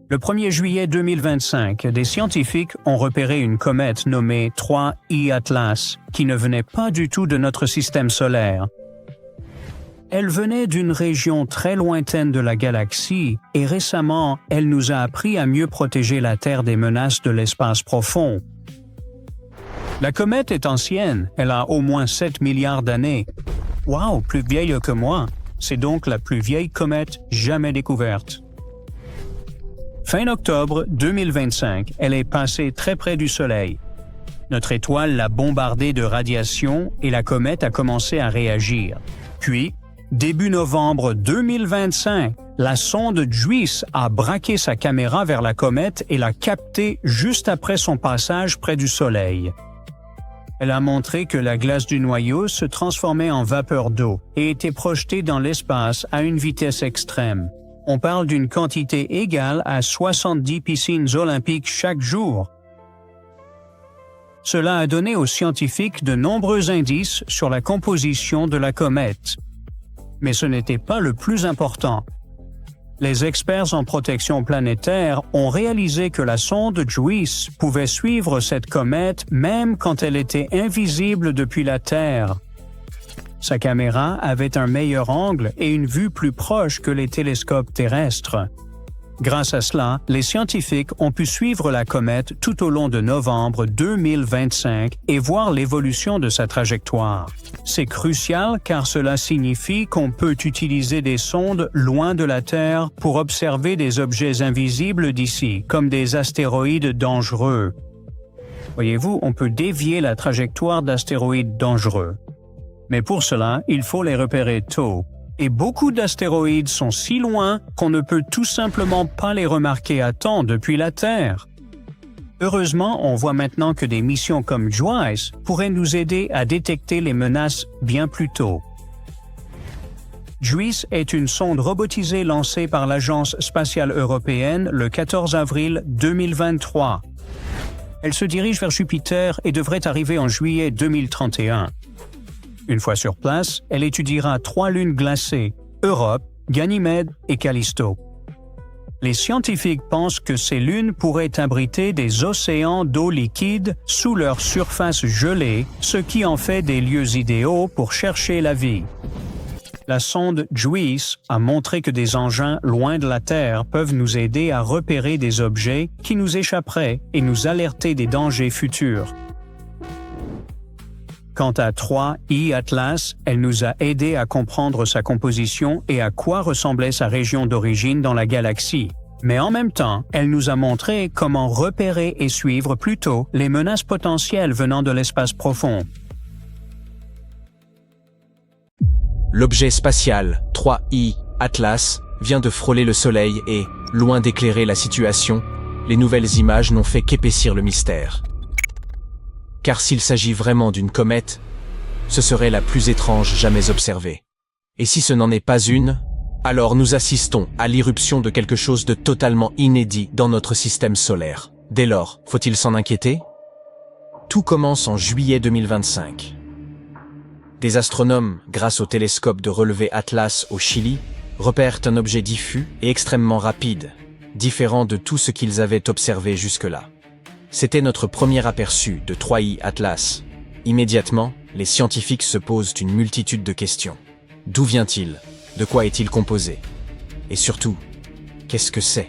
Le 1er juillet 2025, des scientifiques ont repéré une comète nommée 3I Atlas, qui ne venait pas du tout de notre système solaire. Elle venait d'une région très lointaine de la galaxie et récemment, elle nous a appris à mieux protéger la Terre des menaces de l'espace profond. La comète est ancienne, elle a au moins 7 milliards d'années. Waouh, plus vieille que moi! C'est donc la plus vieille comète jamais découverte. Fin octobre 2025, elle est passée très près du Soleil. Notre étoile l'a bombardée de radiation et la comète a commencé à réagir. Puis, début novembre 2025, la sonde JUICE a braqué sa caméra vers la comète et l'a captée juste après son passage près du Soleil. Elle a montré que la glace du noyau se transformait en vapeur d'eau et était projetée dans l'espace à une vitesse extrême. On parle d'une quantité égale à 70 piscines olympiques chaque jour. Cela a donné aux scientifiques de nombreux indices sur la composition de la comète. Mais ce n'était pas le plus important. Les experts en protection planétaire ont réalisé que la sonde JUICE pouvait suivre cette comète même quand elle était invisible depuis la Terre. Sa caméra avait un meilleur angle et une vue plus proche que les télescopes terrestres. Grâce à cela, les scientifiques ont pu suivre la comète tout au long de novembre 2025 et voir l'évolution de sa trajectoire. C'est crucial car cela signifie qu'on peut utiliser des sondes loin de la Terre pour observer des objets invisibles d'ici, comme des astéroïdes dangereux. Voyez-vous, on peut dévier la trajectoire d'astéroïdes dangereux. Mais pour cela, il faut les repérer tôt. Et beaucoup d'astéroïdes sont si loin qu'on ne peut tout simplement pas les remarquer à temps depuis la Terre. Heureusement, on voit maintenant que des missions comme JUICE pourraient nous aider à détecter les menaces bien plus tôt. JUICE est une sonde robotisée lancée par l'Agence spatiale européenne le 14 avril 2023. Elle se dirige vers Jupiter et devrait arriver en juillet 2031. Une fois sur place, elle étudiera 3 lunes glacées, Europe, Ganymède et Callisto. Les scientifiques pensent que ces lunes pourraient abriter des océans d'eau liquide sous leur surface gelée, ce qui en fait des lieux idéaux pour chercher la vie. La sonde JUICE a montré que des engins loin de la Terre peuvent nous aider à repérer des objets qui nous échapperaient et nous alerter des dangers futurs. Quant à 3I Atlas, elle nous a aidé à comprendre sa composition et à quoi ressemblait sa région d'origine dans la galaxie. Mais en même temps, elle nous a montré comment repérer et suivre plus tôt les menaces potentielles venant de l'espace profond. L'objet spatial 3I Atlas vient de frôler le Soleil et, loin d'éclairer la situation, les nouvelles images n'ont fait qu'épaissir le mystère. Car s'il s'agit vraiment d'une comète, ce serait la plus étrange jamais observée. Et si ce n'en est pas une, alors nous assistons à l'irruption de quelque chose de totalement inédit dans notre système solaire. Dès lors, faut-il s'en inquiéter? Tout commence en juillet 2025. Des astronomes, grâce au télescope de relevé Atlas au Chili, repèrent un objet diffus et extrêmement rapide, différent de tout ce qu'ils avaient observé jusque-là. C'était notre premier aperçu de 3I Atlas. Immédiatement, les scientifiques se posent une multitude de questions. D'où vient-il? De quoi est-il composé? Et surtout, qu'est-ce que c'est?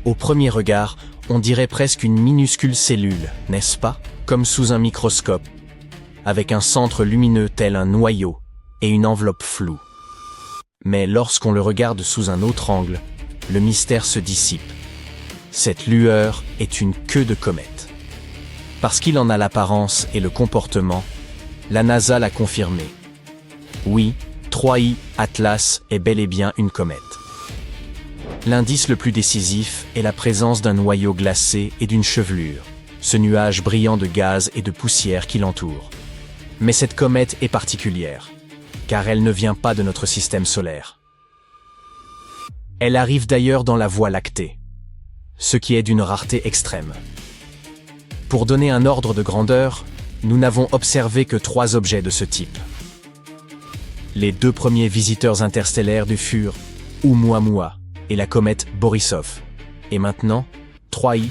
Au premier regard, on dirait presque une minuscule cellule, n'est-ce pas? Comme sous un microscope, avec un centre lumineux tel un noyau et une enveloppe floue. Mais lorsqu'on le regarde sous un autre angle, le mystère se dissipe. Cette lueur est une queue de comète. Parce qu'il en a l'apparence et le comportement, la NASA l'a confirmé. Oui, 3I Atlas est bel et bien une comète. L'indice le plus décisif est la présence d'un noyau glacé et d'une chevelure, ce nuage brillant de gaz et de poussière qui l'entoure. Mais cette comète est particulière, car elle ne vient pas de notre système solaire. Elle arrive d'ailleurs dans la Voie lactée, ce qui est d'une rareté extrême. Pour donner un ordre de grandeur, nous n'avons observé que 3 objets de ce type. Les 2 premiers visiteurs interstellaires furent Oumuamua et la comète Borisov, Et maintenant, 3i,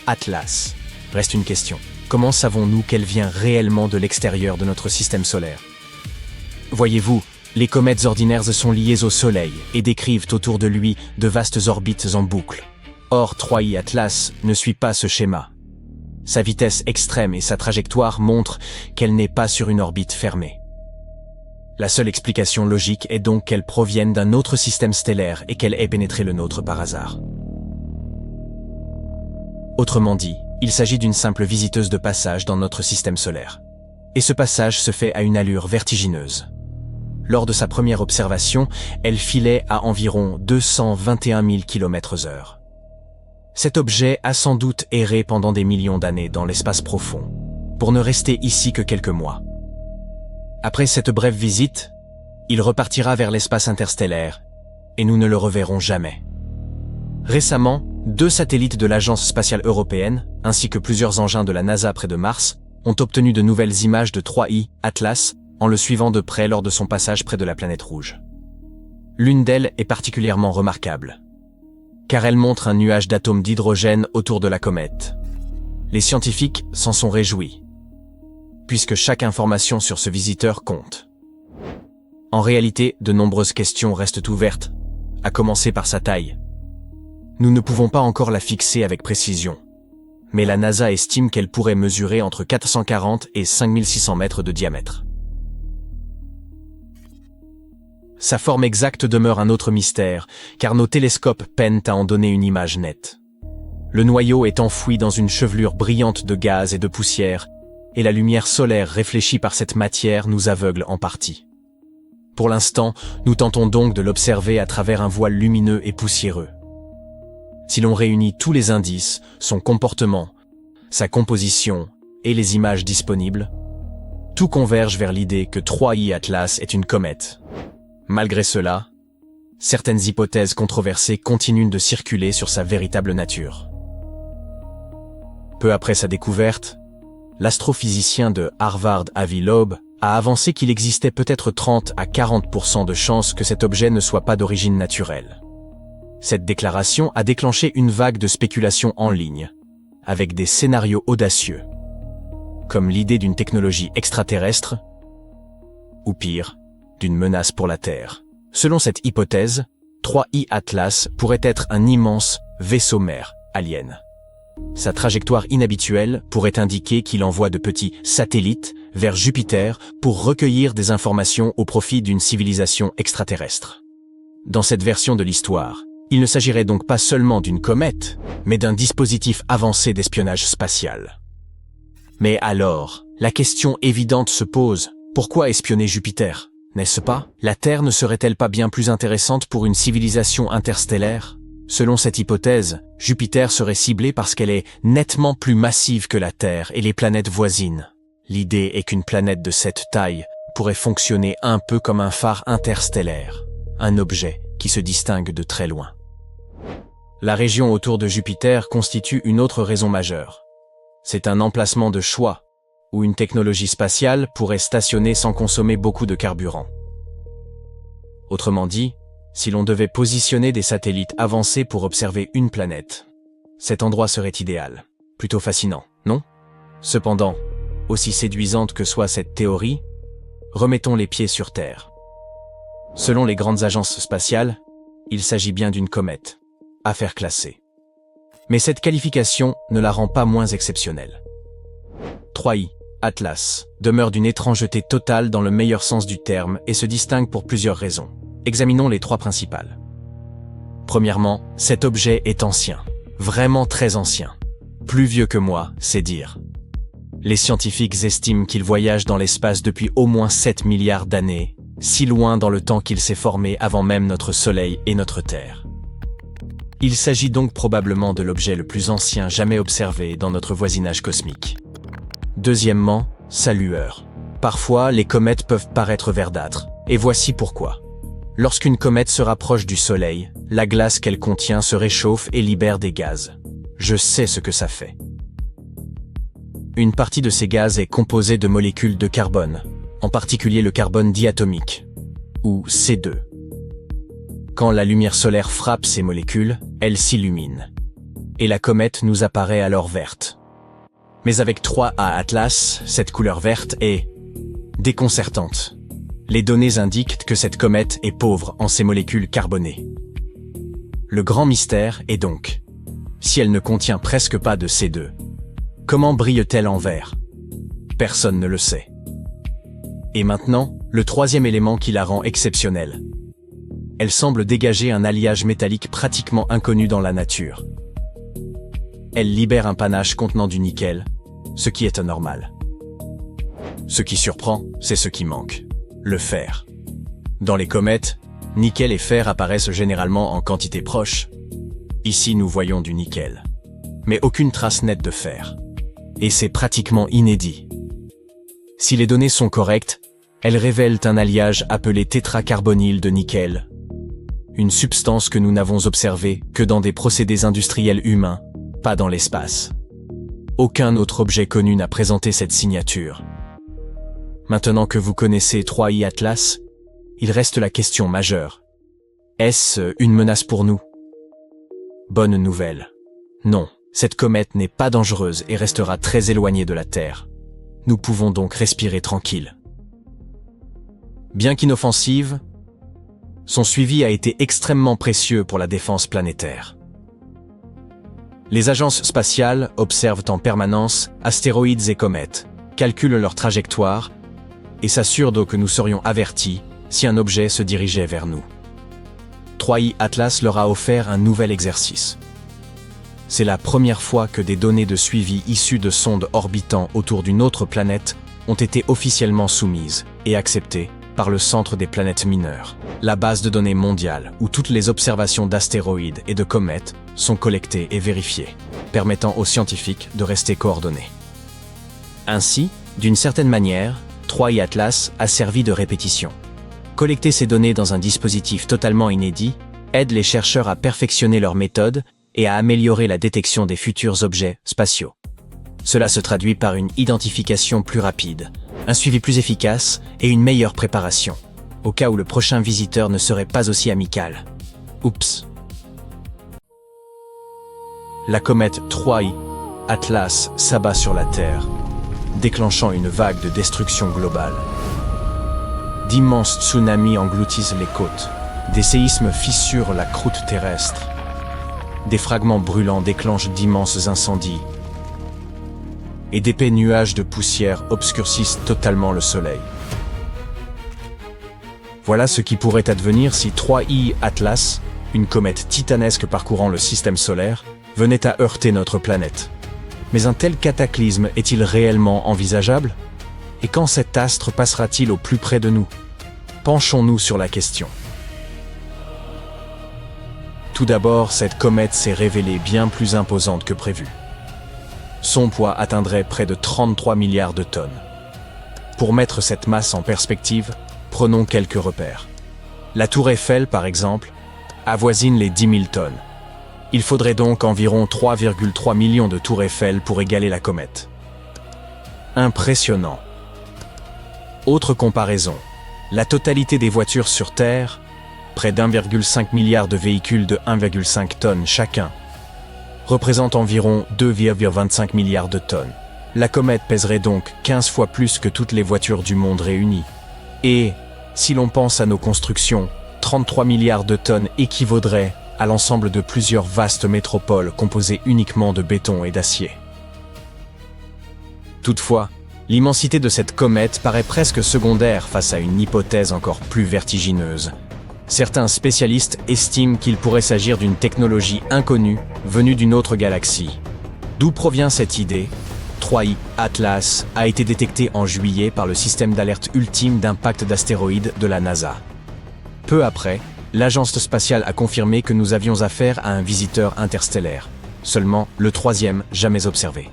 Atlas. Reste une question. Comment savons-nous qu'elle vient réellement de l'extérieur de notre système solaire? Voyez-vous, les comètes ordinaires sont liées au Soleil et décrivent autour de lui de vastes orbites en boucle. Or, 3i Atlas ne suit pas ce schéma. Sa vitesse extrême et sa trajectoire montrent qu'elle n'est pas sur une orbite fermée. La seule explication logique est donc qu'elle provienne d'un autre système stellaire et qu'elle ait pénétré le nôtre par hasard. Autrement dit, il s'agit d'une simple visiteuse de passage dans notre système solaire. Et ce passage se fait à une allure vertigineuse. Lors de sa première observation, elle filait à environ 221 000 km/h. Cet objet a sans doute erré pendant des millions d'années dans l'espace profond, pour ne rester ici que quelques mois. Après cette brève visite, il repartira vers l'espace interstellaire, et nous ne le reverrons jamais. Récemment, 2 satellites de l'Agence spatiale européenne, ainsi que plusieurs engins de la NASA près de Mars, ont obtenu de nouvelles images de 3i Atlas en le suivant de près lors de son passage près de la planète rouge. L'une d'elles est particulièrement remarquable, car elle montre un nuage d'atomes d'hydrogène autour de la comète. Les scientifiques s'en sont réjouis, puisque chaque information sur ce visiteur compte. En réalité, de nombreuses questions restent ouvertes, à commencer par sa taille. Nous ne pouvons pas encore la fixer avec précision, mais la NASA estime qu'elle pourrait mesurer entre 440 et 5600 mètres de diamètre. Sa forme exacte demeure un autre mystère, car nos télescopes peinent à en donner une image nette. Le noyau est enfoui dans une chevelure brillante de gaz et de poussière, et la lumière solaire réfléchie par cette matière nous aveugle en partie. Pour l'instant, nous tentons donc de l'observer à travers un voile lumineux et poussiéreux. Si l'on réunit tous les indices, son comportement, sa composition et les images disponibles, tout converge vers l'idée que 3i Atlas est une comète. Malgré cela, certaines hypothèses controversées continuent de circuler sur sa véritable nature. Peu après sa découverte, l'astrophysicien de Harvard Avi Loeb a avancé qu'il existait peut-être 30 à 40% de chances que cet objet ne soit pas d'origine naturelle. Cette déclaration a déclenché une vague de spéculations en ligne, avec des scénarios audacieux, comme l'idée d'une technologie extraterrestre, ou pire, d'une menace pour la Terre. Selon cette hypothèse, 3i Atlas pourrait être un immense vaisseau-mère alien. Sa trajectoire inhabituelle pourrait indiquer qu'il envoie de petits satellites vers Jupiter pour recueillir des informations au profit d'une civilisation extraterrestre. Dans cette version de l'histoire, il ne s'agirait donc pas seulement d'une comète, mais d'un dispositif avancé d'espionnage spatial. Mais alors, la question évidente se pose, pourquoi espionner Jupiter, n'est-ce pas? La Terre ne serait-elle pas bien plus intéressante pour une civilisation interstellaire? Selon cette hypothèse, Jupiter serait ciblée parce qu'elle est nettement plus massive que la Terre et les planètes voisines. L'idée est qu'une planète de cette taille pourrait fonctionner un peu comme un phare interstellaire, un objet qui se distingue de très loin. La région autour de Jupiter constitue une autre raison majeure. C'est un emplacement de choix, où une technologie spatiale pourrait stationner sans consommer beaucoup de carburant. Autrement dit, si l'on devait positionner des satellites avancés pour observer une planète, cet endroit serait idéal. Plutôt fascinant, non? Cependant, aussi séduisante que soit cette théorie, remettons les pieds sur Terre. Selon les grandes agences spatiales, il s'agit bien d'une comète, affaire classée. Mais cette qualification ne la rend pas moins exceptionnelle. 3i Atlas demeure d'une étrangeté totale dans le meilleur sens du terme et se distingue pour plusieurs raisons. Examinons les 3 principales. Premièrement, cet objet est ancien, vraiment très ancien. Plus vieux que moi, c'est dire. Les scientifiques estiment qu'il voyage dans l'espace depuis au moins 7 milliards d'années, si loin dans le temps qu'il s'est formé avant même notre Soleil et notre Terre. Il s'agit donc probablement de l'objet le plus ancien jamais observé dans notre voisinage cosmique. Deuxièmement, sa lueur. Parfois, les comètes peuvent paraître verdâtres, et voici pourquoi. Lorsqu'une comète se rapproche du Soleil, la glace qu'elle contient se réchauffe et libère des gaz. Je sais ce que ça fait. Une partie de ces gaz est composée de molécules de carbone, en particulier le carbone diatomique, ou C2. Quand la lumière solaire frappe ces molécules, elles s'illuminent. Et la comète nous apparaît alors verte. Mais avec 3A Atlas, cette couleur verte est déconcertante. Les données indiquent que cette comète est pauvre en ces molécules carbonées. Le grand mystère est donc, si elle ne contient presque pas de C2, comment brille-t-elle en vert? Personne ne le sait. Et maintenant, le troisième élément qui la rend exceptionnelle. Elle semble dégager un alliage métallique pratiquement inconnu dans la nature. Elle libère un panache contenant du nickel, ce qui est anormal. Ce qui surprend, c'est ce qui manque, le fer. Dans les comètes, nickel et fer apparaissent généralement en quantité proche. Ici, nous voyons du nickel, mais aucune trace nette de fer. Et c'est pratiquement inédit. Si les données sont correctes, elles révèlent un alliage appelé tétracarbonyle de nickel, une substance que nous n'avons observée que dans des procédés industriels humains, pas dans l'espace. Aucun autre objet connu n'a présenté cette signature. Maintenant que vous connaissez 3I Atlas, il reste la question majeure. Est-ce une menace pour nous? Bonne nouvelle. Non, cette comète n'est pas dangereuse et restera très éloignée de la Terre. Nous pouvons donc respirer tranquille. Bien qu'inoffensive, son suivi a été extrêmement précieux pour la défense planétaire. Les agences spatiales observent en permanence astéroïdes et comètes, calculent leur trajectoire et s'assurent donc que nous serions avertis si un objet se dirigeait vers nous. 3I Atlas leur a offert un nouvel exercice. C'est la première fois que des données de suivi issues de sondes orbitant autour d'une autre planète ont été officiellement soumises et acceptées par le Centre des planètes mineures, la base de données mondiale où toutes les observations d'astéroïdes et de comètes sont collectées et vérifiées, permettant aux scientifiques de rester coordonnés. Ainsi, d'une certaine manière, 3I Atlas a servi de répétition. Collecter ces données dans un dispositif totalement inédit aide les chercheurs à perfectionner leurs méthodes et à améliorer la détection des futurs objets spatiaux. Cela se traduit par une identification plus rapide, un suivi plus efficace et une meilleure préparation, au cas où le prochain visiteur ne serait pas aussi amical. Oups. La comète 3I Atlas s'abat sur la Terre, déclenchant une vague de destruction globale. D'immenses tsunamis engloutissent les côtes, des séismes fissurent la croûte terrestre, des fragments brûlants déclenchent d'immenses incendies, et d'épais nuages de poussière obscurcissent totalement le soleil. Voilà ce qui pourrait advenir si 3I Atlas, une comète titanesque parcourant le système solaire, venait à heurter notre planète. Mais un tel cataclysme est-il réellement envisageable? Et quand cet astre passera-t-il au plus près de nous? Penchons-nous sur la question. Tout d'abord, cette comète s'est révélée bien plus imposante que prévu. Son poids atteindrait près de 33 milliards de tonnes. Pour mettre cette masse en perspective, prenons quelques repères. La tour Eiffel, par exemple, avoisine les 10 000 tonnes. Il faudrait donc environ 3,3 millions de tours Eiffel pour égaler la comète. Impressionnant. Autre comparaison, la totalité des voitures sur Terre, près d'1,5 milliard de véhicules de 1,5 tonnes chacun, représente environ 2,25 milliards de tonnes. La comète pèserait donc 15 fois plus que toutes les voitures du monde réunies. Et, si l'on pense à nos constructions, 33 milliards de tonnes équivaudraient à l'ensemble de plusieurs vastes métropoles composées uniquement de béton et d'acier. Toutefois, l'immensité de cette comète paraît presque secondaire face à une hypothèse encore plus vertigineuse. Certains spécialistes estiment qu'il pourrait s'agir d'une technologie inconnue venue d'une autre galaxie. D'où provient cette idée? 3I Atlas a été détecté en juillet par le système d'alerte ultime d'impact d'astéroïdes de la NASA. Peu après, l'agence spatiale a confirmé que nous avions affaire à un visiteur interstellaire, seulement le troisième jamais observé.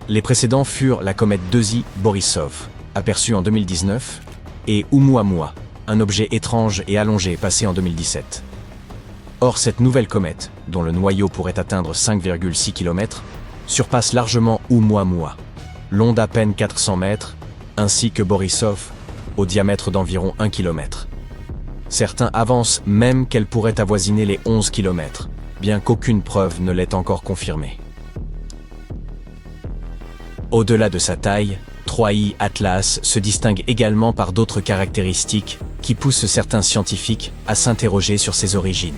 Les précédents furent la comète 2I Borisov, aperçue en 2019, et Oumuamua, un objet étrange et allongé passé en 2017. Or, cette nouvelle comète, dont le noyau pourrait atteindre 5,6 km, surpasse largement Oumuamua, long d'à peine 400 mètres, ainsi que Borisov, au diamètre d'environ 1 km. Certains avancent même qu'elle pourrait avoisiner les 11 km, bien qu'aucune preuve ne l'ait encore confirmée. Au-delà de sa taille, 3I Atlas se distingue également par d'autres caractéristiques qui poussent certains scientifiques à s'interroger sur ses origines.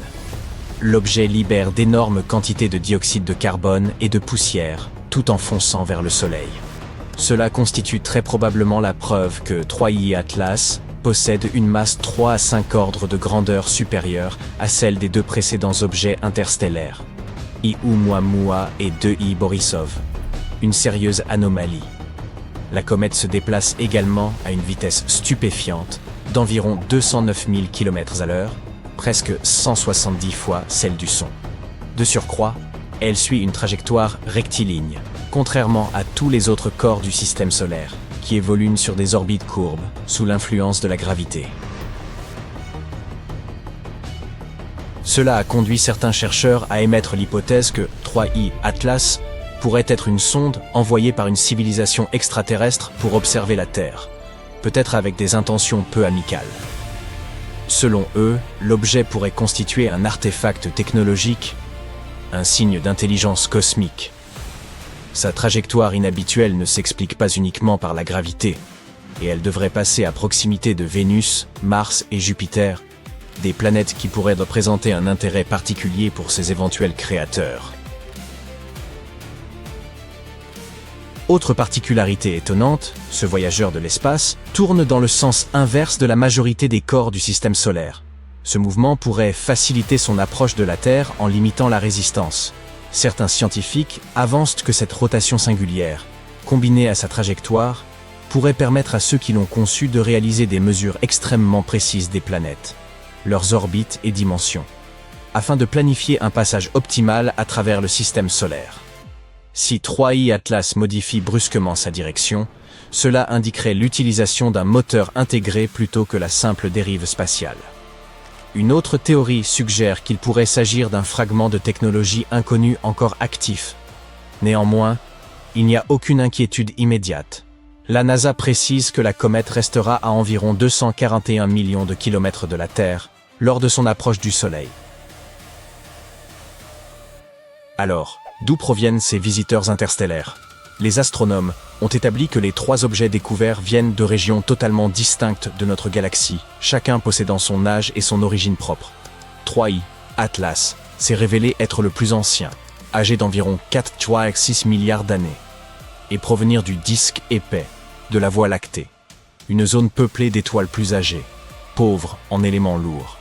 L'objet libère d'énormes quantités de dioxyde de carbone et de poussière, tout en fonçant vers le Soleil. Cela constitue très probablement la preuve que 3I Atlas possède une masse 3 à 5 ordres de grandeur supérieure à celle des deux précédents objets interstellaires, I Oumuamua et 2I Borisov. Une sérieuse anomalie. La comète se déplace également à une vitesse stupéfiante d'environ 209 000 km/h, presque 170 fois celle du son. De surcroît, elle suit une trajectoire rectiligne, contrairement à tous les autres corps du système solaire, qui évoluent sur des orbites courbes, sous l'influence de la gravité. Cela a conduit certains chercheurs à émettre l'hypothèse que 3I Atlas pourrait être une sonde envoyée par une civilisation extraterrestre pour observer la Terre, peut-être avec des intentions peu amicales. Selon eux, l'objet pourrait constituer un artefact technologique, un signe d'intelligence cosmique. Sa trajectoire inhabituelle ne s'explique pas uniquement par la gravité, et elle devrait passer à proximité de Vénus, Mars et Jupiter, des planètes qui pourraient représenter un intérêt particulier pour ses éventuels créateurs. Autre particularité étonnante, ce voyageur de l'espace tourne dans le sens inverse de la majorité des corps du système solaire. Ce mouvement pourrait faciliter son approche de la Terre en limitant la résistance. Certains scientifiques avancent que cette rotation singulière, combinée à sa trajectoire, pourrait permettre à ceux qui l'ont conçue de réaliser des mesures extrêmement précises des planètes, leurs orbites et dimensions, afin de planifier un passage optimal à travers le système solaire. Si 3I Atlas modifie brusquement sa direction, cela indiquerait l'utilisation d'un moteur intégré plutôt que la simple dérive spatiale. Une autre théorie suggère qu'il pourrait s'agir d'un fragment de technologie inconnue encore actif. Néanmoins, il n'y a aucune inquiétude immédiate. La NASA précise que la comète restera à environ 241 millions de kilomètres de la Terre lors de son approche du Soleil. Alors, d'où proviennent ces visiteurs interstellaires? Les astronomes ont établi que les 3 objets découverts viennent de régions totalement distinctes de notre galaxie, chacun possédant son âge et son origine propre. 3I Atlas s'est révélé être le plus ancien, âgé d'environ 4,6 milliards d'années, et provenir du disque épais de la Voie lactée, une zone peuplée d'étoiles plus âgées, pauvres en éléments lourds.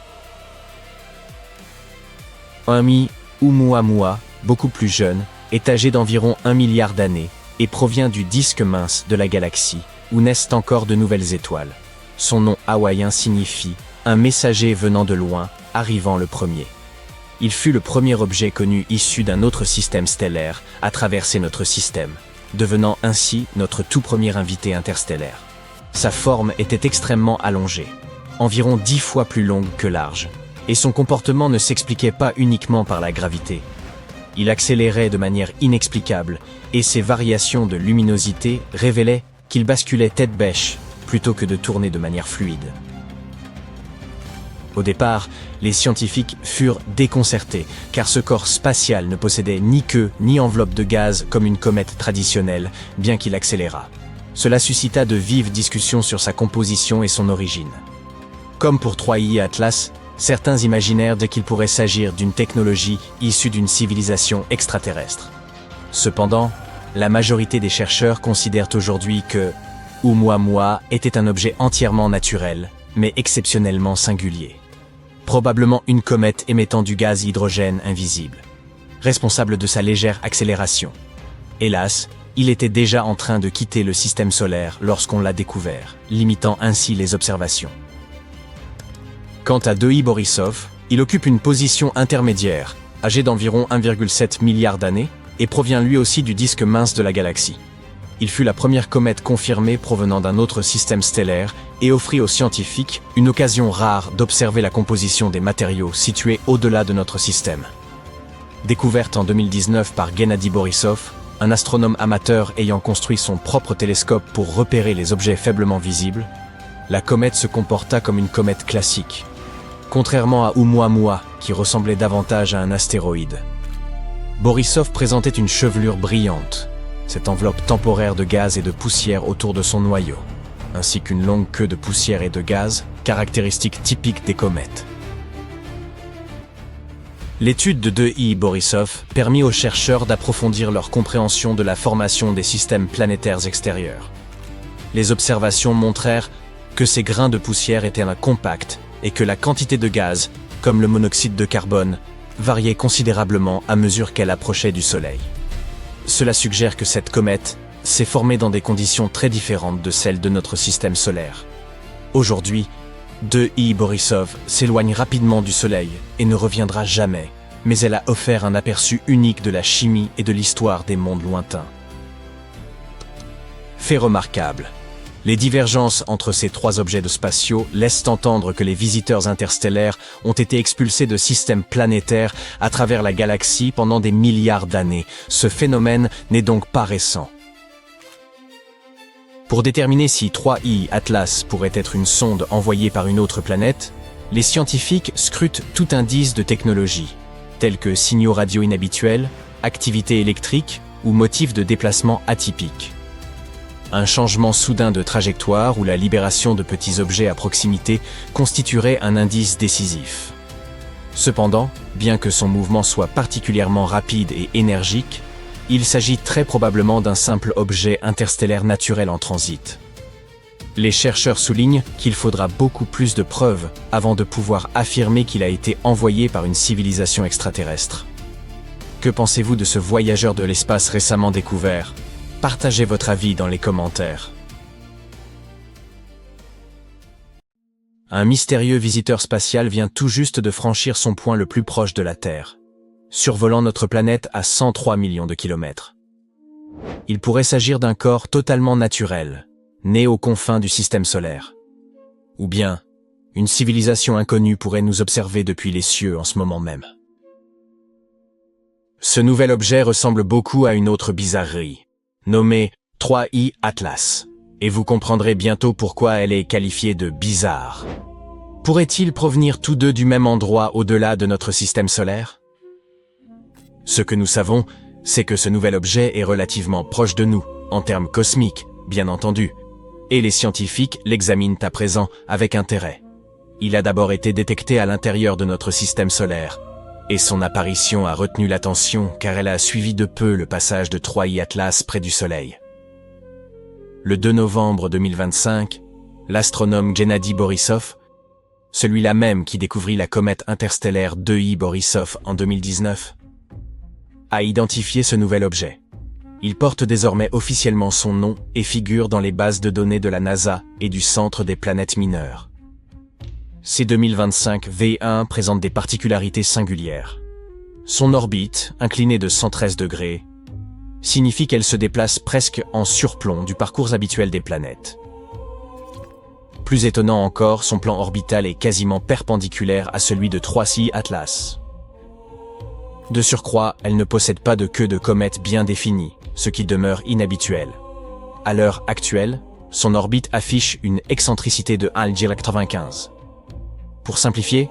1I Oumuamua, beaucoup plus jeune, est âgé d'environ 1 milliard d'années et provient du disque mince de la galaxie, où naissent encore de nouvelles étoiles. Son nom hawaïen signifie « un messager venant de loin, arrivant le premier ». Il fut le premier objet connu issu d'un autre système stellaire à traverser notre système, devenant ainsi notre tout premier invité interstellaire. Sa forme était extrêmement allongée, environ 10 fois plus longue que large, et son comportement ne s'expliquait pas uniquement par la gravité. Il accélérait de manière inexplicable, et ses variations de luminosité révélaient qu'il basculait tête bêche, plutôt que de tourner de manière fluide. Au départ, les scientifiques furent déconcertés, car ce corps spatial ne possédait ni queue ni enveloppe de gaz comme une comète traditionnelle, bien qu'il accélérât. Cela suscita de vives discussions sur sa composition et son origine. Comme pour 3I Atlas, certains imaginèrent qu'il pourrait s'agir d'une technologie issue d'une civilisation extraterrestre. Cependant, la majorité des chercheurs considèrent aujourd'hui que Oumuamua était un objet entièrement naturel, mais exceptionnellement singulier. Probablement une comète émettant du gaz hydrogène invisible, responsable de sa légère accélération. Hélas, il était déjà en train de quitter le système solaire lorsqu'on l'a découvert, limitant ainsi les observations. Quant à 2I Borisov, il occupe une position intermédiaire, âgé d'environ 1,7 milliard d'années, et provient lui aussi du disque mince de la galaxie. Il fut la première comète confirmée provenant d'un autre système stellaire et offrit aux scientifiques une occasion rare d'observer la composition des matériaux situés au-delà de notre système. Découverte en 2019 par Gennady Borisov, un astronome amateur ayant construit son propre télescope pour repérer les objets faiblement visibles, la comète se comporta comme une comète classique, contrairement à Oumuamua, qui ressemblait davantage à un astéroïde. Borisov présentait une chevelure brillante, cette enveloppe temporaire de gaz et de poussière autour de son noyau, ainsi qu'une longue queue de poussière et de gaz, caractéristique typique des comètes. L'étude de 2I Borisov permit aux chercheurs d'approfondir leur compréhension de la formation des systèmes planétaires extérieurs. Les observations montrèrent que ces grains de poussière étaient compacts et que la quantité de gaz, comme le monoxyde de carbone, variait considérablement à mesure qu'elle approchait du Soleil. Cela suggère que cette comète s'est formée dans des conditions très différentes de celles de notre système solaire. Aujourd'hui, 2I Borisov s'éloigne rapidement du Soleil et ne reviendra jamais, mais elle a offert un aperçu unique de la chimie et de l'histoire des mondes lointains. Fait remarquable, les divergences entre ces trois objets spatiaux laissent entendre que les visiteurs interstellaires ont été expulsés de systèmes planétaires à travers la galaxie pendant des milliards d'années. Ce phénomène n'est donc pas récent. Pour déterminer si 3I Atlas pourrait être une sonde envoyée par une autre planète, les scientifiques scrutent tout indice de technologie, tels que signaux radio inhabituels, activité électrique ou motifs de déplacement atypiques. Un changement soudain de trajectoire ou la libération de petits objets à proximité constituerait un indice décisif. Cependant, bien que son mouvement soit particulièrement rapide et énergique, il s'agit très probablement d'un simple objet interstellaire naturel en transit. Les chercheurs soulignent qu'il faudra beaucoup plus de preuves avant de pouvoir affirmer qu'il a été envoyé par une civilisation extraterrestre. Que pensez-vous de ce voyageur de l'espace récemment découvert ? Partagez votre avis dans les commentaires. Un mystérieux visiteur spatial vient tout juste de franchir son point le plus proche de la Terre, survolant notre planète à 103 millions de kilomètres. Il pourrait s'agir d'un corps totalement naturel, né aux confins du système solaire. Ou bien, une civilisation inconnue pourrait nous observer depuis les cieux en ce moment même. Ce nouvel objet ressemble beaucoup à une autre bizarrerie, nommée 3I Atlas, et vous comprendrez bientôt pourquoi elle est qualifiée de bizarre. Pourraient-ils provenir tous deux du même endroit au-delà de notre système solaire ? Ce que nous savons, c'est que ce nouvel objet est relativement proche de nous, en termes cosmiques, bien entendu, et les scientifiques l'examinent à présent avec intérêt. Il a d'abord été détecté à l'intérieur de notre système solaire, et son apparition a retenu l'attention car elle a suivi de peu le passage de 3I Atlas près du Soleil. Le 2 novembre 2025, l'astronome Gennady Borisov, celui-là même qui découvrit la comète interstellaire 2I Borisov en 2019, a identifié ce nouvel objet. Il porte désormais officiellement son nom et figure dans les bases de données de la NASA et du Centre des planètes mineures. C2025 V1 présente des particularités singulières. Son orbite, inclinée de 113 degrés, signifie qu'elle se déplace presque en surplomb du parcours habituel des planètes. Plus étonnant encore, son plan orbital est quasiment perpendiculaire à celui de 3I Atlas. De surcroît, elle ne possède pas de queue de comète bien définie, ce qui demeure inhabituel. À l'heure actuelle, son orbite affiche une excentricité de 1,95. Pour simplifier,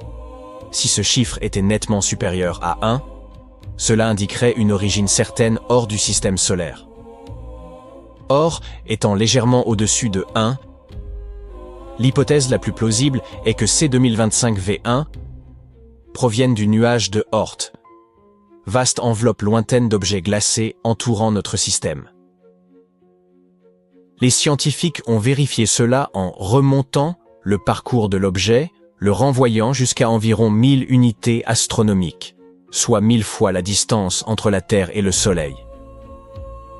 si ce chiffre était nettement supérieur à 1, cela indiquerait une origine certaine hors du système solaire. Or, étant légèrement au-dessus de 1, l'hypothèse la plus plausible est que C2025 V1 provienne du nuage de Oort, vaste enveloppe lointaine d'objets glacés entourant notre système. Les scientifiques ont vérifié cela en remontant le parcours de l'objet, le renvoyant jusqu'à environ 1000 unités astronomiques, soit 1000 fois la distance entre la Terre et le Soleil.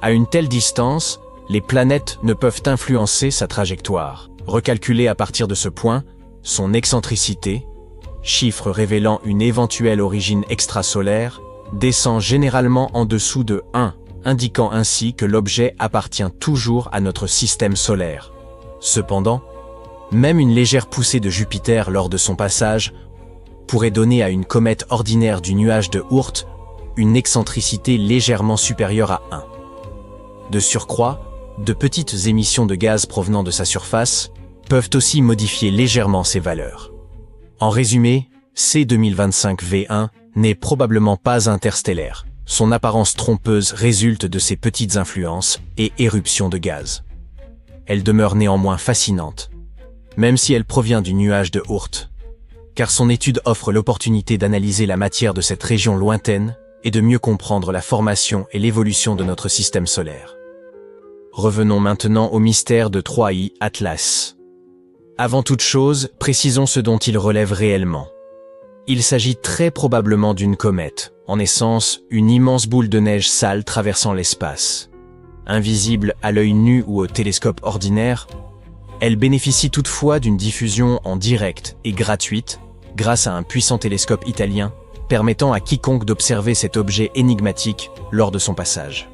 À une telle distance, les planètes ne peuvent influencer sa trajectoire. Recalculée à partir de ce point, son excentricité, chiffre révélant une éventuelle origine extrasolaire, descend généralement en dessous de 1, indiquant ainsi que l'objet appartient toujours à notre système solaire. Cependant, même une légère poussée de Jupiter lors de son passage pourrait donner à une comète ordinaire du nuage de Oort une excentricité légèrement supérieure à 1. De surcroît, de petites émissions de gaz provenant de sa surface peuvent aussi modifier légèrement ces valeurs. En résumé, C2025V1 n'est probablement pas interstellaire. Son apparence trompeuse résulte de ses petites influences et éruptions de gaz. Elle demeure néanmoins fascinante, même si elle provient du nuage de Oort, car son étude offre l'opportunité d'analyser la matière de cette région lointaine et de mieux comprendre la formation et l'évolution de notre système solaire. Revenons maintenant au mystère de 3I Atlas. Avant toute chose, précisons ce dont il relève réellement. Il s'agit très probablement d'une comète, en essence, une immense boule de neige sale traversant l'espace. Invisible à l'œil nu ou au télescope ordinaire, elle bénéficie toutefois d'une diffusion en direct et gratuite grâce à un puissant télescope italien permettant à quiconque d'observer cet objet énigmatique lors de son passage.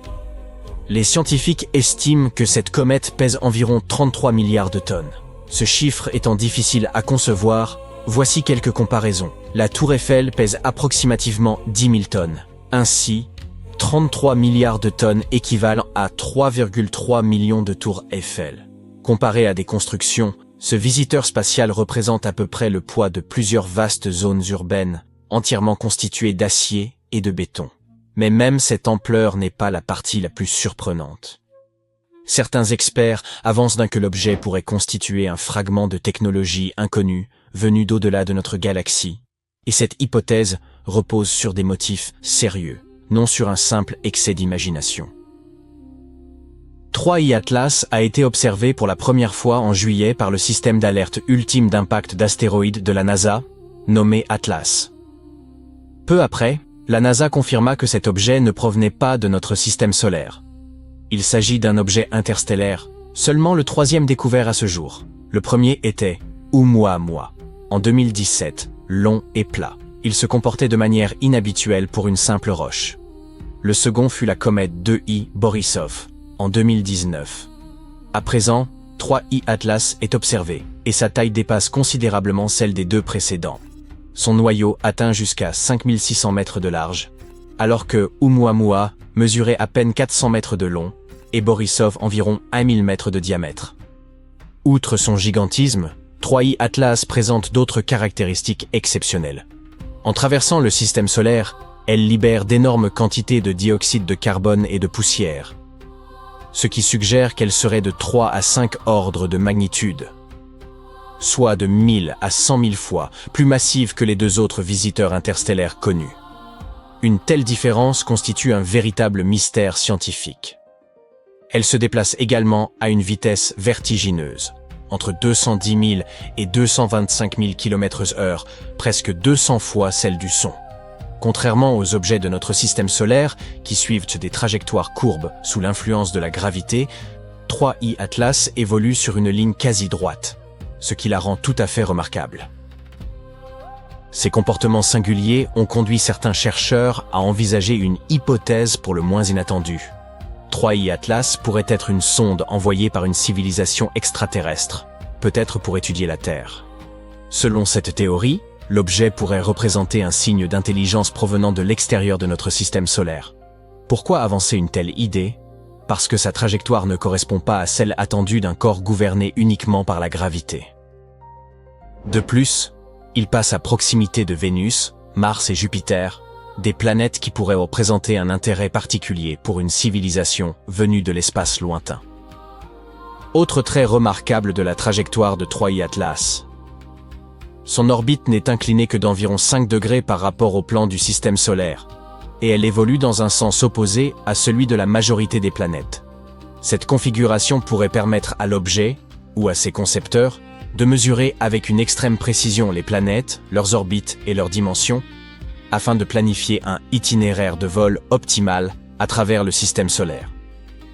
Les scientifiques estiment que cette comète pèse environ 33 milliards de tonnes. Ce chiffre étant difficile à concevoir, voici quelques comparaisons. La tour Eiffel pèse approximativement 10 000 tonnes. Ainsi, 33 milliards de tonnes équivalent à 3,3 millions de tours Eiffel. Comparé à des constructions, ce visiteur spatial représente à peu près le poids de plusieurs vastes zones urbaines, entièrement constituées d'acier et de béton. Mais même cette ampleur n'est pas la partie la plus surprenante. Certains experts avancent que l'objet pourrait constituer un fragment de technologie inconnue venu d'au-delà de notre galaxie, et cette hypothèse repose sur des motifs sérieux, non sur un simple excès d'imagination. 3I Atlas a été observé pour la première fois en juillet par le système d'alerte ultime d'impact d'astéroïdes de la NASA, nommé Atlas. Peu après, la NASA confirma que cet objet ne provenait pas de notre système solaire. Il s'agit d'un objet interstellaire, seulement le troisième découvert à ce jour. Le premier était Oumuamua, en 2017, long et plat. Il se comportait de manière inhabituelle pour une simple roche. Le second fut la comète 2I Borisov, en 2019. À présent, 3I Atlas est observé, et sa taille dépasse considérablement celle des deux précédents. Son noyau atteint jusqu'à 5600 mètres de large, alors que Oumuamua mesurait à peine 400 mètres de long et Borisov environ 1000 mètres de diamètre. Outre son gigantisme, 3I Atlas présente d'autres caractéristiques exceptionnelles. En traversant le système solaire, elle libère d'énormes quantités de dioxyde de carbone et de poussière, ce qui suggère qu'elle serait de 3 à 5 ordres de magnitude, soit de 1000 à 100 000 fois plus massive que les deux autres visiteurs interstellaires connus. Une telle différence constitue un véritable mystère scientifique. Elle se déplace également à une vitesse vertigineuse, entre 210 000 et 225 000 km/h, presque 200 fois celle du son. Contrairement aux objets de notre système solaire, qui suivent des trajectoires courbes sous l'influence de la gravité, 3I Atlas évolue sur une ligne quasi droite, ce qui la rend tout à fait remarquable. Ces comportements singuliers ont conduit certains chercheurs à envisager une hypothèse pour le moins inattendue. 3I Atlas pourrait être une sonde envoyée par une civilisation extraterrestre, peut-être pour étudier la Terre. Selon cette théorie, l'objet pourrait représenter un signe d'intelligence provenant de l'extérieur de notre système solaire. Pourquoi avancer une telle idée? Parce que sa trajectoire ne correspond pas à celle attendue d'un corps gouverné uniquement par la gravité. De plus, il passe à proximité de Vénus, Mars et Jupiter, des planètes qui pourraient représenter un intérêt particulier pour une civilisation venue de l'espace lointain. Autre trait remarquable de la trajectoire de 3I Atlas. Son orbite n'est inclinée que d'environ 5 degrés par rapport au plan du système solaire, et elle évolue dans un sens opposé à celui de la majorité des planètes. Cette configuration pourrait permettre à l'objet, ou à ses concepteurs, de mesurer avec une extrême précision les planètes, leurs orbites et leurs dimensions, afin de planifier un itinéraire de vol optimal à travers le système solaire.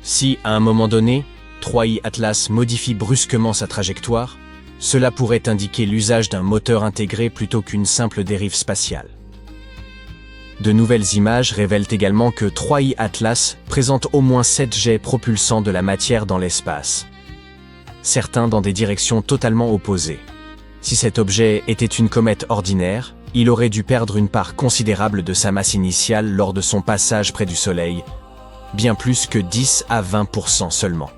Si, à un moment donné, 3I Atlas modifie brusquement sa trajectoire, cela pourrait indiquer l'usage d'un moteur intégré plutôt qu'une simple dérive spatiale. De nouvelles images révèlent également que 3I Atlas présente au moins 7 jets propulsant de la matière dans l'espace, certains dans des directions totalement opposées. Si cet objet était une comète ordinaire, il aurait dû perdre une part considérable de sa masse initiale lors de son passage près du Soleil, bien plus que 10 à 20% seulement.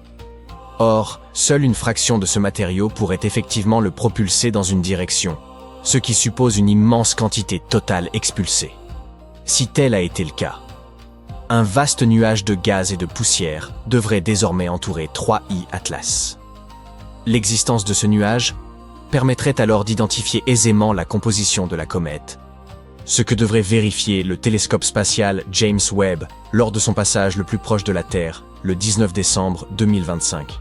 Or, seule une fraction de ce matériau pourrait effectivement le propulser dans une direction, ce qui suppose une immense quantité totale expulsée. Si tel a été le cas, un vaste nuage de gaz et de poussière devrait désormais entourer 3I Atlas. L'existence de ce nuage permettrait alors d'identifier aisément la composition de la comète, ce que devrait vérifier le télescope spatial James Webb lors de son passage le plus proche de la Terre, le 19 décembre 2025.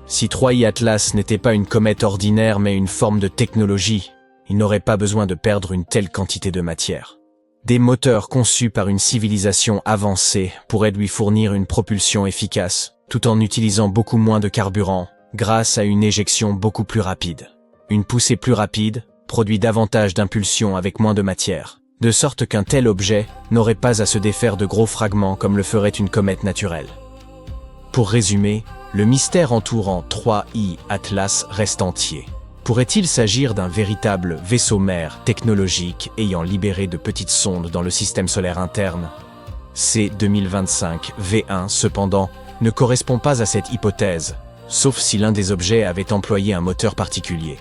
Si 3I Atlas n'était pas une comète ordinaire mais une forme de technologie, il n'aurait pas besoin de perdre une telle quantité de matière. Des moteurs conçus par une civilisation avancée pourraient lui fournir une propulsion efficace, tout en utilisant beaucoup moins de carburant, grâce à une éjection beaucoup plus rapide. Une poussée plus rapide produit davantage d'impulsion avec moins de matière, de sorte qu'un tel objet n'aurait pas à se défaire de gros fragments comme le ferait une comète naturelle. Pour résumer, le mystère entourant 3I Atlas reste entier. Pourrait-il s'agir d'un véritable vaisseau-mère technologique ayant libéré de petites sondes dans le système solaire interne? C2025 V1, cependant, ne correspond pas à cette hypothèse, sauf si l'un des objets avait employé un moteur particulier.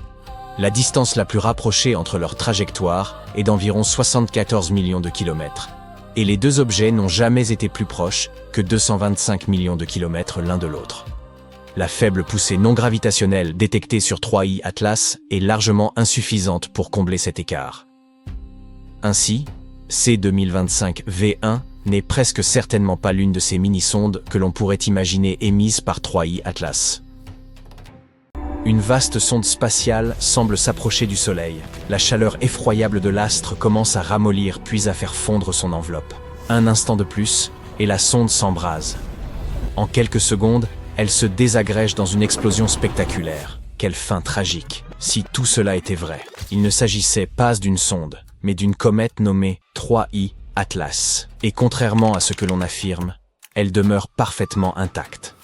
La distance la plus rapprochée entre leurs trajectoires est d'environ 74 millions de kilomètres, et les deux objets n'ont jamais été plus proches que 225 millions de kilomètres l'un de l'autre. La faible poussée non gravitationnelle détectée sur 3I Atlas est largement insuffisante pour combler cet écart. Ainsi, C2025 V1 n'est presque certainement pas l'une de ces mini-sondes que l'on pourrait imaginer émises par 3I Atlas. Une vaste sonde spatiale semble s'approcher du Soleil. La chaleur effroyable de l'astre commence à ramollir puis à faire fondre son enveloppe. Un instant de plus, et la sonde s'embrase. En quelques secondes, elle se désagrège dans une explosion spectaculaire. Quelle fin tragique, si tout cela était vrai. Il ne s'agissait pas d'une sonde, mais d'une comète nommée 3I Atlas. Et contrairement à ce que l'on affirme, elle demeure parfaitement intacte.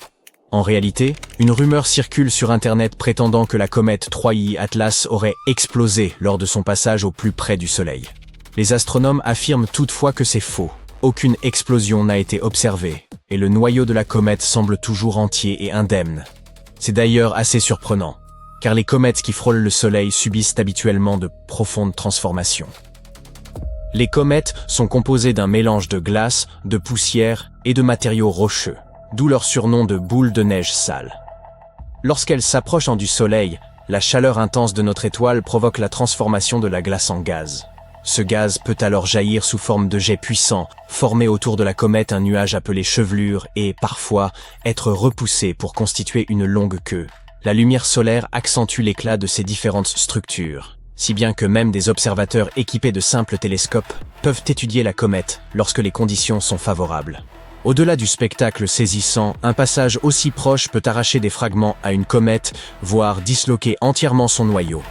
En réalité, une rumeur circule sur Internet prétendant que la comète 3I Atlas aurait explosé lors de son passage au plus près du Soleil. Les astronomes affirment toutefois que c'est faux. Aucune explosion n'a été observée, et le noyau de la comète semble toujours entier et indemne. C'est d'ailleurs assez surprenant, car les comètes qui frôlent le Soleil subissent habituellement de profondes transformations. Les comètes sont composées d'un mélange de glace, de poussière et de matériaux rocheux, d'où leur surnom de boule de neige sale. Lorsqu'elles s'approchent du Soleil, la chaleur intense de notre étoile provoque la transformation de la glace en gaz. Ce gaz peut alors jaillir sous forme de jets puissants, former autour de la comète un nuage appelé chevelure et, parfois, être repoussé pour constituer une longue queue. La lumière solaire accentue l'éclat de ces différentes structures, si bien que même des observateurs équipés de simples télescopes peuvent étudier la comète lorsque les conditions sont favorables. Au-delà du spectacle saisissant, un passage aussi proche peut arracher des fragments à une comète, voire disloquer entièrement son noyau.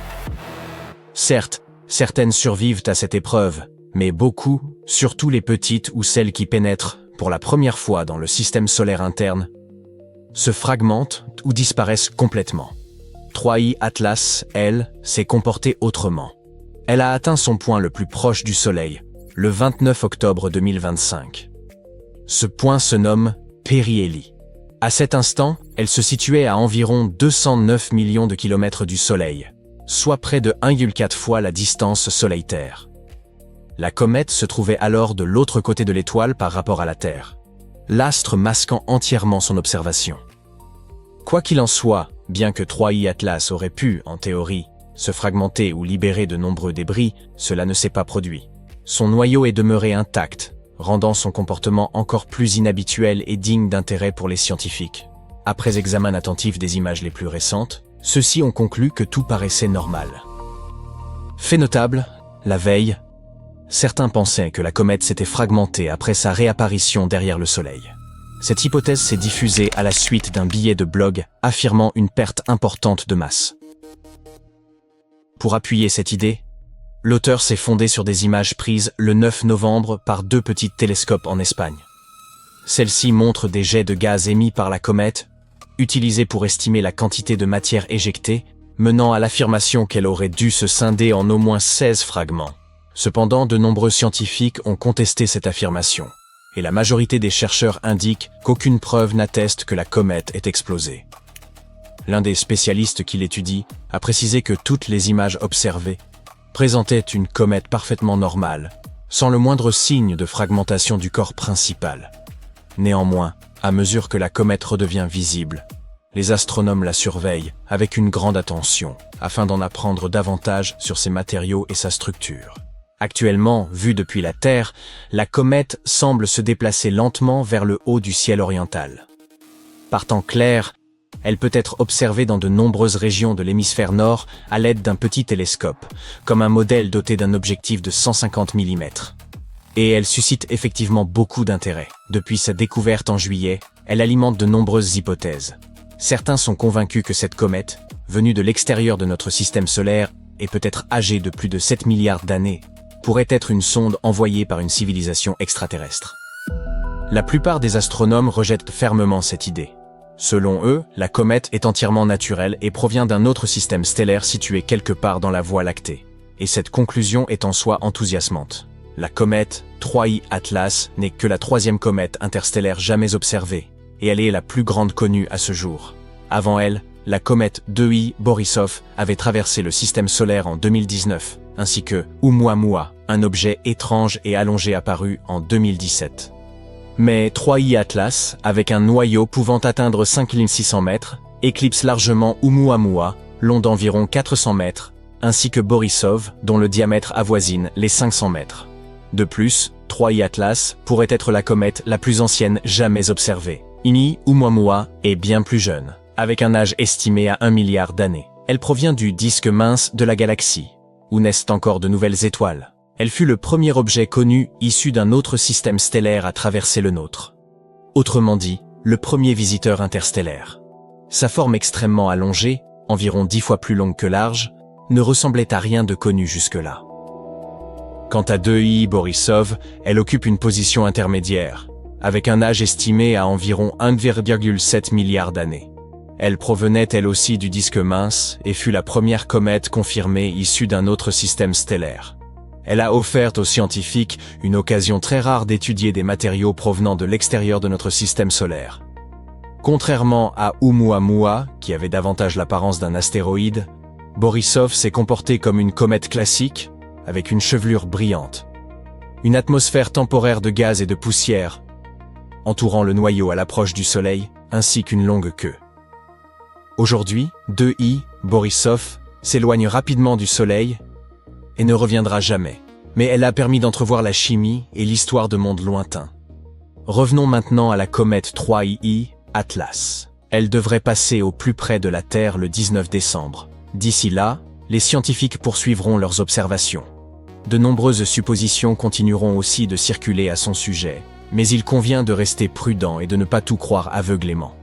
Certes, certaines survivent à cette épreuve, mais beaucoup, surtout les petites ou celles qui pénètrent pour la première fois dans le système solaire interne, se fragmentent ou disparaissent complètement. 3I Atlas, elle, s'est comportée autrement. Elle a atteint son point le plus proche du Soleil, le 29 octobre 2025. Ce point se nomme Périhélie. À cet instant, elle se situait à environ 209 millions de kilomètres du Soleil, soit près de 1,4 fois la distance Soleil-Terre. La comète se trouvait alors de l'autre côté de l'étoile par rapport à la Terre, l'astre masquant entièrement son observation. Quoi qu'il en soit, bien que 3I Atlas aurait pu, en théorie, se fragmenter ou libérer de nombreux débris, cela ne s'est pas produit. Son noyau est demeuré intact, rendant son comportement encore plus inhabituel et digne d'intérêt pour les scientifiques. Après examen attentif des images les plus récentes, ceux-ci ont conclu que tout paraissait normal. Fait notable, la veille, certains pensaient que la comète s'était fragmentée après sa réapparition derrière le Soleil. Cette hypothèse s'est diffusée à la suite d'un billet de blog affirmant une perte importante de masse. Pour appuyer cette idée, l'auteur s'est fondé sur des images prises le 9 novembre par 2 petits télescopes en Espagne. Celles-ci montrent des jets de gaz émis par la comète, utilisés pour estimer la quantité de matière éjectée, menant à l'affirmation qu'elle aurait dû se scinder en au moins 16 fragments. Cependant, de nombreux scientifiques ont contesté cette affirmation, et la majorité des chercheurs indiquent qu'aucune preuve n'atteste que la comète ait explosé. l'un des spécialistes qui l'étudie, a précisé que toutes les images observées présentaient une comète parfaitement normale, sans le moindre signe de fragmentation du corps principal. Néanmoins, à mesure que la comète redevient visible, les astronomes la surveillent avec une grande attention, afin d'en apprendre davantage sur ses matériaux et sa structure. Actuellement, vue depuis la Terre, la comète semble se déplacer lentement vers le haut du ciel oriental. Par temps clair, elle peut être observée dans de nombreuses régions de l'hémisphère nord à l'aide d'un petit télescope, comme un modèle doté d'un objectif de 150 mm. Et elle suscite effectivement beaucoup d'intérêt. Depuis sa découverte en juillet, elle alimente de nombreuses hypothèses. Certains sont convaincus que cette comète, venue de l'extérieur de notre système solaire et peut-être âgée de plus de 7 milliards d'années, pourrait être une sonde envoyée par une civilisation extraterrestre. La plupart des astronomes rejettent fermement cette idée. Selon eux, la comète est entièrement naturelle et provient d'un autre système stellaire situé quelque part dans la Voie lactée. Et cette conclusion est en soi enthousiasmante. La comète 3I Atlas n'est que la troisième comète interstellaire jamais observée, et elle est la plus grande connue à ce jour. Avant elle, la comète 2I Borisov avait traversé le système solaire en 2019, ainsi que Oumuamua, un objet étrange et allongé apparu en 2017. Mais 3I Atlas, avec un noyau pouvant atteindre 5600 mètres, éclipse largement Oumuamua, long d'environ 400 mètres, ainsi que Borisov, dont le diamètre avoisine les 500 mètres. De plus, 3I Atlas pourrait être la comète la plus ancienne jamais observée. Ini Oumuamua est bien plus jeune, avec un âge estimé à 1 milliard d'années. Elle provient du disque mince de la galaxie, où naissent encore de nouvelles étoiles. Elle fut le premier objet connu issu d'un autre système stellaire à traverser le nôtre. Autrement dit, le premier visiteur interstellaire. Sa forme extrêmement allongée, environ 10 fois plus longue que large, ne ressemblait à rien de connu jusque-là. Quant à 2I Borisov, elle occupe une position intermédiaire, avec un âge estimé à environ 1,7 milliard d'années. Elle provenait elle aussi du disque mince et fut la première comète confirmée issue d'un autre système stellaire. Elle a offert aux scientifiques une occasion très rare d'étudier des matériaux provenant de l'extérieur de notre système solaire. Contrairement à Oumuamua, qui avait davantage l'apparence d'un astéroïde, Borisov s'est comporté comme une comète classique, avec une chevelure brillante. Une atmosphère temporaire de gaz et de poussière, entourant le noyau à l'approche du Soleil, ainsi qu'une longue queue. Aujourd'hui, 2I Borisov s'éloigne rapidement du Soleil et ne reviendra jamais. Mais elle a permis d'entrevoir la chimie et l'histoire de mondes lointains. Revenons maintenant à la comète 3I Atlas. Elle devrait passer au plus près de la Terre le 19 décembre. D'ici là, les scientifiques poursuivront leurs observations. De nombreuses suppositions continueront aussi de circuler à son sujet, mais il convient de rester prudent et de ne pas tout croire aveuglément.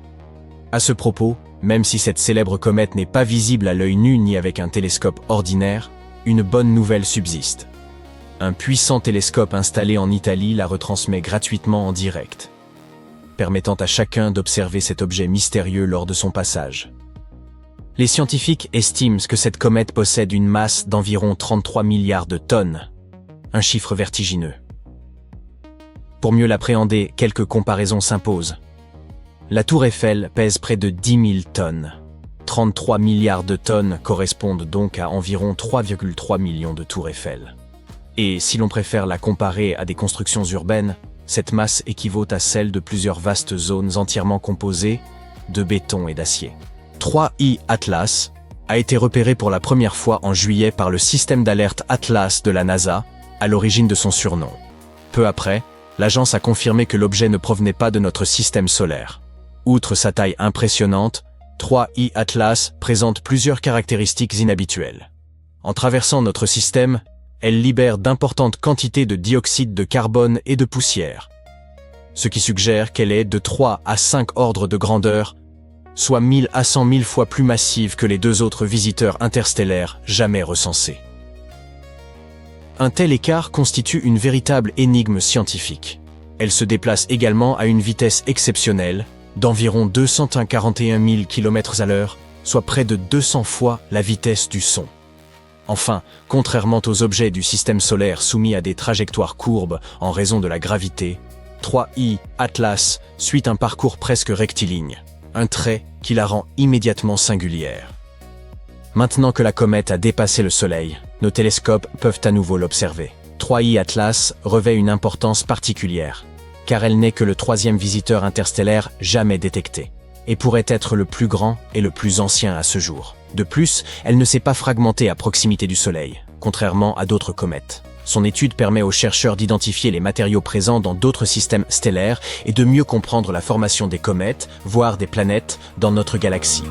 À ce propos, même si cette célèbre comète n'est pas visible à l'œil nu ni avec un télescope ordinaire, une bonne nouvelle subsiste. Un puissant télescope installé en Italie la retransmet gratuitement en direct, permettant à chacun d'observer cet objet mystérieux lors de son passage. Les scientifiques estiment que cette comète possède une masse d'environ 33 milliards de tonnes, un chiffre vertigineux. Pour mieux l'appréhender, quelques comparaisons s'imposent. La tour Eiffel pèse près de 10 000 tonnes. 33 milliards de tonnes correspondent donc à environ 3,3 millions de tours Eiffel. Et si l'on préfère la comparer à des constructions urbaines, cette masse équivaut à celle de plusieurs vastes zones entièrement composées de béton et d'acier. 3I Atlas a été repéré pour la première fois en juillet par le système d'alerte Atlas de la NASA, à l'origine de son surnom. Peu après, l'agence a confirmé que l'objet ne provenait pas de notre système solaire. Outre sa taille impressionnante, 3I Atlas présente plusieurs caractéristiques inhabituelles. En traversant notre système, elle libère d'importantes quantités de dioxyde de carbone et de poussière, ce qui suggère qu'elle est de 3 à 5 ordres de grandeur, soit 1000 à 100 000 fois plus massive que les deux autres visiteurs interstellaires jamais recensés. Un tel écart constitue une véritable énigme scientifique. Elle se déplace également à une vitesse exceptionnelle, d'environ 241 000 km/h, soit près de 200 fois la vitesse du son. Enfin, contrairement aux objets du système solaire soumis à des trajectoires courbes en raison de la gravité, 3I Atlas suit un parcours presque rectiligne, un trait qui la rend immédiatement singulière. Maintenant que la comète a dépassé le Soleil, nos télescopes peuvent à nouveau l'observer. 3I Atlas revêt une importance particulière, car elle n'est que le troisième visiteur interstellaire jamais détecté, et pourrait être le plus grand et le plus ancien à ce jour. De plus, elle ne s'est pas fragmentée à proximité du Soleil, contrairement à d'autres comètes. Son étude permet aux chercheurs d'identifier les matériaux présents dans d'autres systèmes stellaires et de mieux comprendre la formation des comètes, voire des planètes, dans notre galaxie.